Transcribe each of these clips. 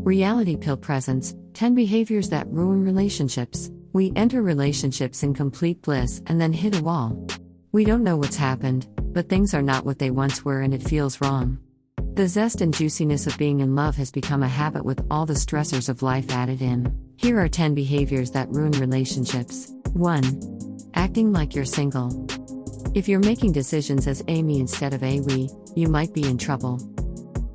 Reality pill presents 10 behaviors that ruin relationships. We enter relationships in complete bliss and then hit a wall. We don't know what's happened, but things are not what they once were and it feels wrong. The zest and juiciness of being in love has become a habit with all the stressors of life added in. Here are 10 behaviors that ruin relationships. 1. Acting like you're single. If you're making decisions as a me instead of a we, you might be in trouble.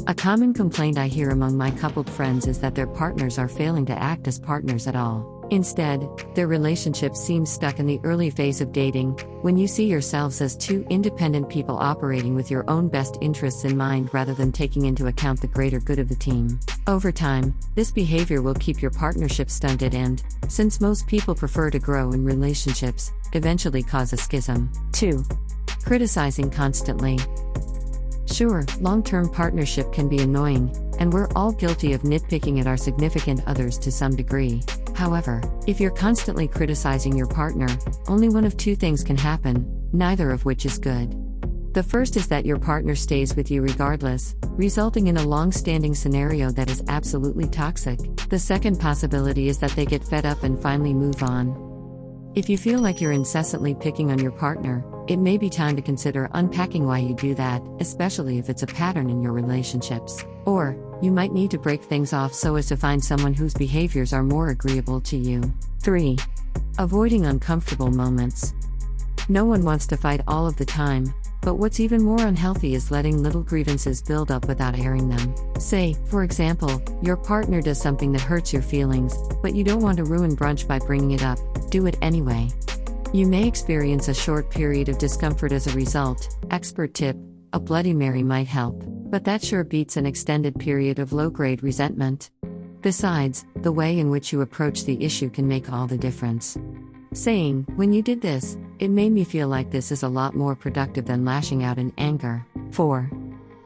A common complaint I hear among my coupled friends is that their partners are failing to act as partners at all. Instead, their relationship seems stuck in the early phase of dating, when you see yourselves as two independent people operating with your own best interests in mind rather than taking into account the greater good of the team. Over time, this behavior will keep your partnership stunted and, since most people prefer to grow in relationships, eventually cause a schism. 2. Criticizing constantly. Sure, long-term partnership can be annoying, and we're all guilty of nitpicking at our significant others to some degree. However, if you're constantly criticizing your partner, only one of two things can happen, neither of which is good. The first is that your partner stays with you regardless, resulting in a long-standing scenario that is absolutely toxic. The second possibility is that they get fed up and finally move on. If you feel like you're incessantly picking on your partner, it may be time to consider unpacking why you do that, especially if it's a pattern in your relationships. Or, you might need to break things off so as to find someone whose behaviors are more agreeable to you. 3. Avoiding uncomfortable moments. No one wants to fight all of the time, but what's even more unhealthy is letting little grievances build up without airing them. Say, for example, your partner does something that hurts your feelings, but you don't want to ruin brunch by bringing it up. Do it anyway. You may experience a short period of discomfort as a result. Expert tip: a Bloody Mary might help, but that sure beats an extended period of low-grade resentment. Besides, the way in which you approach the issue can make all the difference. Saying, "When you did this, it made me feel like this," is a lot more productive than lashing out in anger. 4.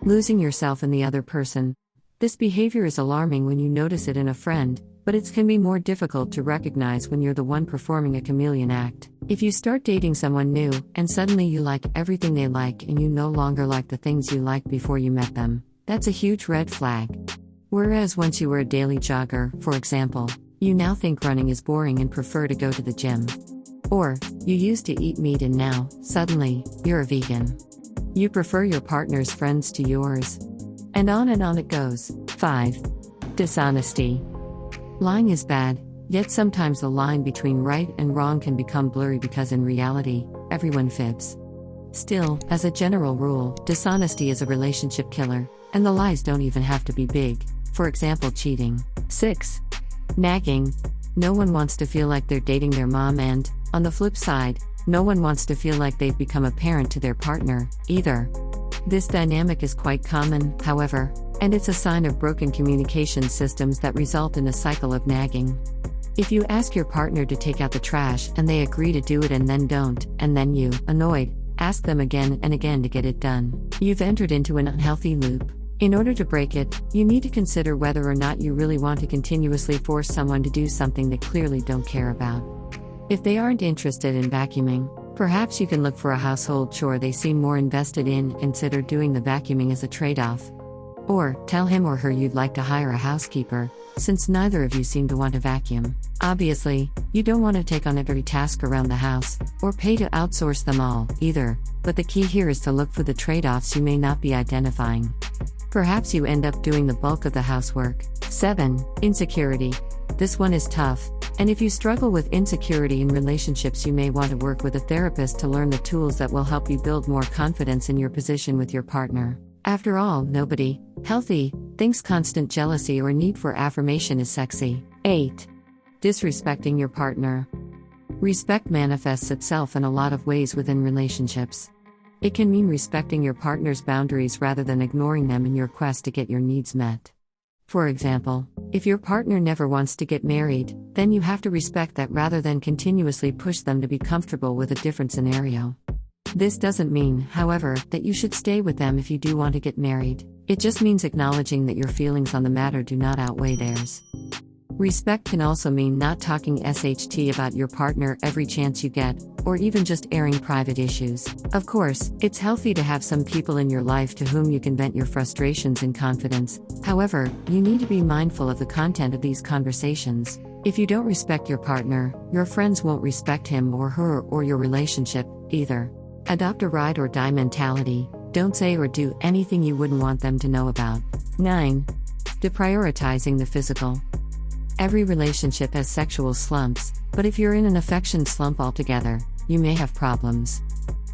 Losing yourself in the other person. This behavior is alarming when you notice it in a friend, but it can be more difficult to recognize when you're the one performing a chameleon act. If you start dating someone new, and suddenly you like everything they like and you no longer like the things you liked before you met them, that's a huge red flag. Whereas once you were a daily jogger, for example, you now think running is boring and prefer to go to the gym. Or, you used to eat meat and now, suddenly, you're a vegan. You prefer your partner's friends to yours. And on it goes. 5. Dishonesty. Lying is bad, yet sometimes the line between right and wrong can become blurry because in reality, everyone fibs. Still, as a general rule, dishonesty is a relationship killer, and the lies don't even have to be big, for example cheating. 6. Nagging. No one wants to feel like they're dating their mom and, on the flip side, no one wants to feel like they've become a parent to their partner, either. This dynamic is quite common, however, and it's a sign of broken communication systems that result in a cycle of nagging. If you ask your partner to take out the trash and they agree to do it and then don't, and then you, annoyed, ask them again and again to get it done, you've entered into an unhealthy loop. In order to break it, you need to consider whether or not you really want to continuously force someone to do something they clearly don't care about. If they aren't interested in vacuuming, perhaps you can look for a household chore they seem more invested in and consider doing the vacuuming as a trade-off. Or, tell him or her you'd like to hire a housekeeper, since neither of you seem to want to vacuum. Obviously, you don't want to take on every task around the house, or pay to outsource them all, either, but the key here is to look for the trade-offs you may not be identifying. Perhaps you end up doing the bulk of the housework. 7. Insecurity. This one is tough, and if you struggle with insecurity in relationships, you may want to work with a therapist to learn the tools that will help you build more confidence in your position with your partner. After all, nobody, healthy, thinks constant jealousy or need for affirmation is sexy. 8. Disrespecting your partner. Respect manifests itself in a lot of ways within relationships. It can mean respecting your partner's boundaries rather than ignoring them in your quest to get your needs met. For example, if your partner never wants to get married, then you have to respect that rather than continuously push them to be comfortable with a different scenario. This doesn't mean, however, that you should stay with them if you do want to get married. It just means acknowledging that your feelings on the matter do not outweigh theirs. Respect can also mean not talking SHT about your partner every chance you get, or even just airing private issues. Of course, it's healthy to have some people in your life to whom you can vent your frustrations in confidence. However, you need to be mindful of the content of these conversations. If you don't respect your partner, your friends won't respect him or her or your relationship either. Adopt a ride or die mentality. Don't say or do anything you wouldn't want them to know about. 9. Deprioritizing the physical. Every relationship has sexual slumps, but if you're in an affection slump altogether, you may have problems.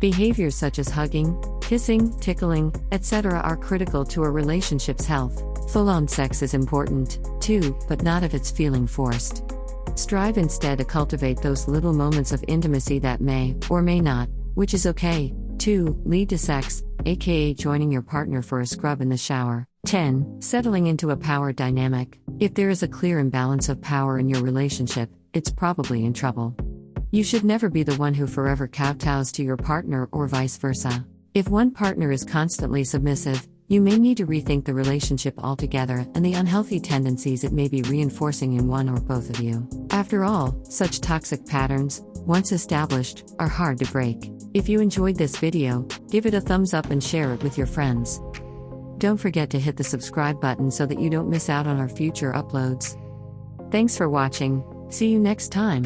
Behaviors such as hugging, kissing, tickling, etc. are critical to a relationship's health. Full-on sex is important, too, but not if it's feeling forced. Strive instead to cultivate those little moments of intimacy that may, or may not, which is okay, too, lead to sex, aka joining your partner for a scrub in the shower. 10. Settling into a power dynamic. If there is a clear imbalance of power in your relationship, it's probably in trouble. You should never be the one who forever kowtows to your partner or vice versa. If one partner is constantly submissive, you may need to rethink the relationship altogether and the unhealthy tendencies it may be reinforcing in one or both of you. After all, such toxic patterns, once established, are hard to break. If you enjoyed this video, give it a thumbs up and share it with your friends. Don't forget to hit the subscribe button so that you don't miss out on our future uploads. Thanks for watching. See you next time.